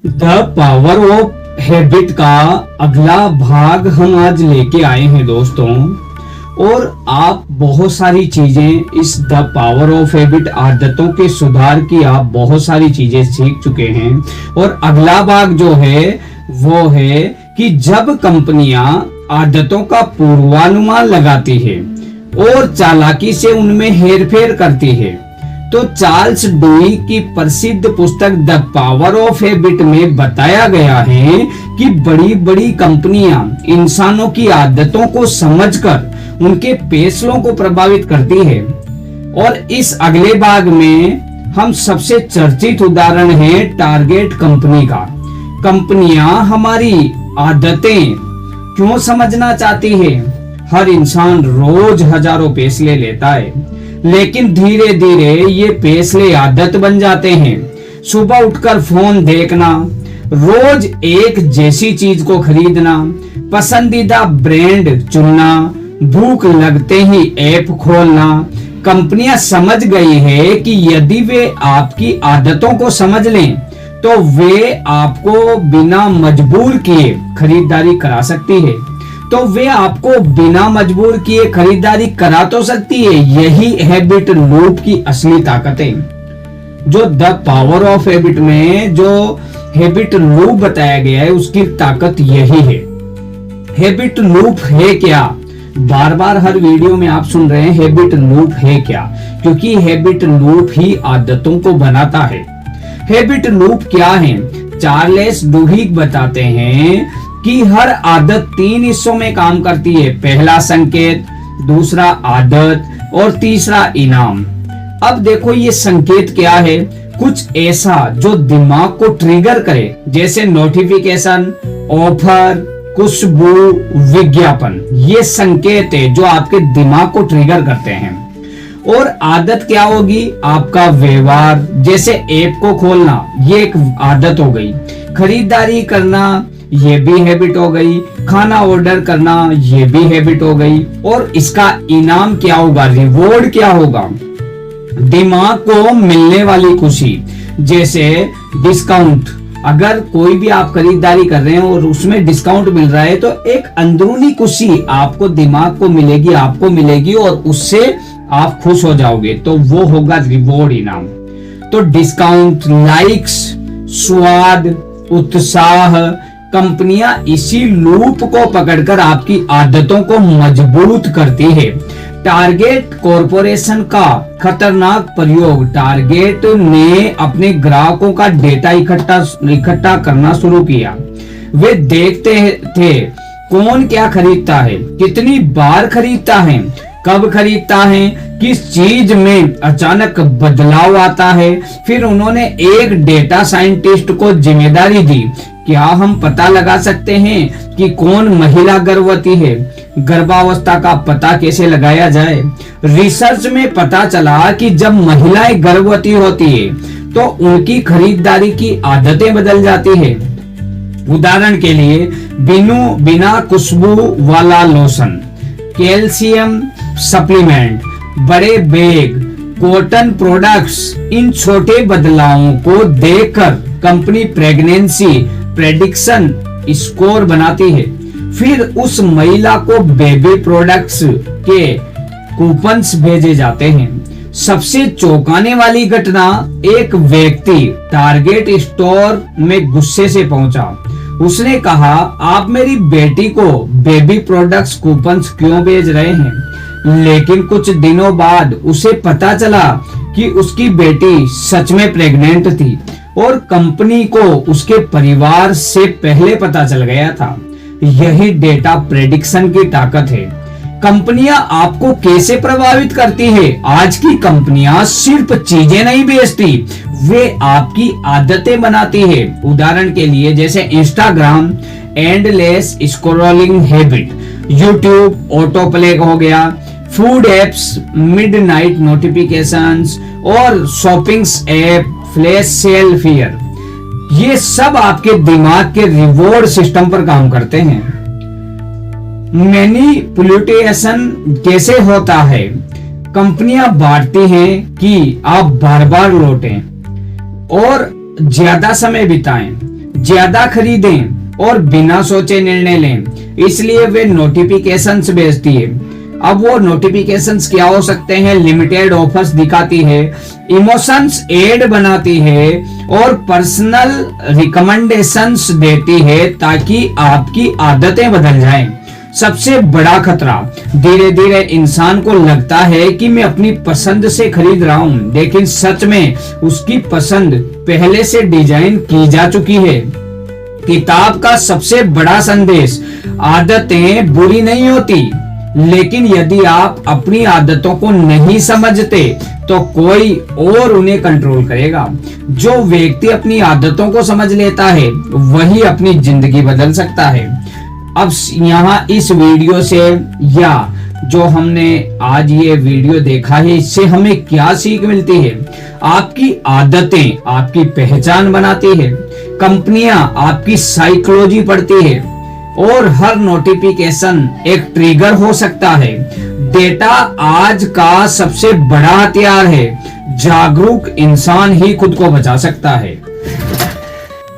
The power of habit का अगला भाग हम आज लेके आए हैं दोस्तों। और आप बहुत सारी चीजें इस द पावर ऑफ हैबिट आदतों के सुधार की आप बहुत सारी चीजें सीख चुके हैं। और अगला भाग जो है वो है कि जब कंपनियां आदतों का पूर्वानुमान लगाती है और चालाकी से उनमें हेरफेर करती है, तो चार्ल्स डुई की प्रसिद्ध पुस्तक द पावर ऑफ हैबिट में बताया गया है कि बड़ी बड़ी कंपनियां इंसानों की आदतों को समझकर उनके फैसलों को प्रभावित करती है। और इस अगले भाग में हम सबसे चर्चित उदाहरण है टारगेट कंपनी का। कंपनियां हमारी आदतें क्यों समझना चाहती है? हर इंसान रोज हजारों फैसले लेता है, लेकिन धीरे धीरे ये फैसले आदत बन जाते हैं। सुबह उठकर फोन देखना, रोज एक जैसी चीज को खरीदना, पसंदीदा ब्रांड चुनना, भूख लगते ही ऐप खोलना। कंपनियां समझ गई है कि यदि वे आपकी आदतों को समझ लें तो वे आपको बिना मजबूर किए खरीदारी करा सकती है। तो वे आपको बिना मजबूर किए खरीदारी करा तो सकती है। यही हैबिट लूप की असली ताकत है। जो द पावर ऑफ हैबिट में जो हैबिट लूप बताया गया है उसकी ताकत यही है। हैबिट लूप है क्या? बार बार हर वीडियो में आप सुन रहे हैं हैबिट लूप है क्या, क्योंकि हैबिट लूप ही आदतों को बनाता है। हैबिट लूप क्या है? चार्ल्स डुहिग बताते हैं कि हर आदत 3 हिस्सों में काम करती है। पहला संकेत, दूसरा आदत और तीसरा इनाम। अब देखो ये संकेत क्या है? कुछ ऐसा जो दिमाग को ट्रिगर करे, जैसे नोटिफिकेशन, ऑफर, खुशबू, विज्ञापन। ये संकेत है जो आपके दिमाग को ट्रिगर करते हैं। और आदत क्या होगी? आपका व्यवहार, जैसे ऐप को खोलना, ये एक आदत हो गई। खरीदारी करना, ये भी हैबिट हो गई। खाना ऑर्डर करना, ये भी हैबिट हो गई। और इसका इनाम क्या होगा? रिवॉर्ड क्या होगा? दिमाग को मिलने वाली खुशी, जैसे डिस्काउंट। अगर कोई भी आप खरीदारी कर रहे हैं और उसमें डिस्काउंट मिल रहा है तो एक अंदरूनी खुशी आपको दिमाग को मिलेगी, आपको मिलेगी और उससे आप खुश हो जाओगे। तो वो होगा रिवॉर्ड, इनाम। तो डिस्काउंट, लाइक्स, स्वाद, उत्साह। कंपनियां इसी लूप को पकड़कर आपकी आदतों को मजबूत करती है। टारगेट कॉरपोरेशन का खतरनाक प्रयोग। टारगेट ने अपने ग्राहकों का डेटा इकट्ठा करना शुरू किया। वे देखते थे कौन क्या खरीदता है, कितनी बार खरीदता है, कब खरीदता है, किस चीज में अचानक बदलाव आता है। फिर उन्होंने एक डेटा साइंटिस्ट को जिम्मेदारी दी। क्या हम पता लगा सकते हैं कि कौन महिला गर्भवती है? गर्भावस्था का पता कैसे लगाया जाए? रिसर्च में पता चला कि जब महिलाएं गर्भवती होती है तो उनकी खरीदारी की आदतें बदल जाती है। उदाहरण के लिए बिना खुशबू वाला लोशन, कैल्शियम सप्लीमेंट, बड़े बैग, कॉटन प्रोडक्ट्स। इन छोटे बदलावों को देखकर कंपनी प्रेगनेंसी प्रेडिक्शन स्कोर बनाती है। फिर उस महिला को बेबी प्रोडक्ट्स के कूपन्स भेजे जाते हैं। सबसे चौंकाने वाली घटना, एक व्यक्ति टारगेट स्टोर में गुस्से से पहुंचा। उसने कहा, आप मेरी बेटी को बेबी प्रोडक्ट्स कूपन्स क्यों भेज रहे हैं? लेकिन कुछ दिनों बाद उसे पता चला कि उसकी बेटी सच में प्रेग्नेंट थी और कंपनी को उसके परिवार से पहले पता चल गया था। यही डेटा प्रेडिक्शन की ताकत है। कंपनियां आपको कैसे प्रभावित करती है? आज की कंपनियां सिर्फ चीजें नहीं बेचती, वे आपकी आदतें बनाती है। उदाहरण के लिए जैसे Instagram endless scrolling habit, YouTube auto play हो गया, फूड एप्स मिडनाइट नोटिफिकेशंस और shoppings app flash sale fear. ये सब आपके दिमाग के रिवॉर्ड सिस्टम पर काम करते हैं। मैनिपुलेशन कैसे होता है? कंपनियां बांटती हैं कि आप बार बार लौटें और ज्यादा समय बिताएं। ज्यादा खरीदें और बिना सोचे निर्णय लें, इसलिए वे नोटिफिकेशंस भेजती है। अब वो नोटिफिकेशंस क्या हो सकते हैं? लिमिटेड ऑफर्स दिखाती है, इमोशंस एड बनाती है और पर्सनल रिकमेंडेशंस देती है ताकि आपकी आदतें बदल जाएं। सबसे बड़ा खतरा, धीरे धीरे इंसान को लगता है कि मैं अपनी पसंद से खरीद रहा हूं, लेकिन सच में उसकी पसंद पहले से डिजाइन की जा चुकी है। किताब का सबसे बड़ा संदेश, आदतें बुरी नहीं होती, लेकिन यदि आप अपनी आदतों को नहीं समझते तो कोई और उन्हें कंट्रोल करेगा। जो व्यक्ति अपनी आदतों को समझ लेता है वही अपनी जिंदगी बदल सकता है। अब यहाँ इस वीडियो से या जो हमने आज ये वीडियो देखा है, इससे हमें क्या सीख मिलती है? आपकी आदतें आपकी पहचान बनाती है, कंपनियां आपकी साइकोलॉजी पढ़ती है और हर नोटिफिकेशन एक ट्रिगर हो सकता है। डेटा आज का सबसे बड़ा हथियार है, जागरूक इंसान ही खुद को बचा सकता है।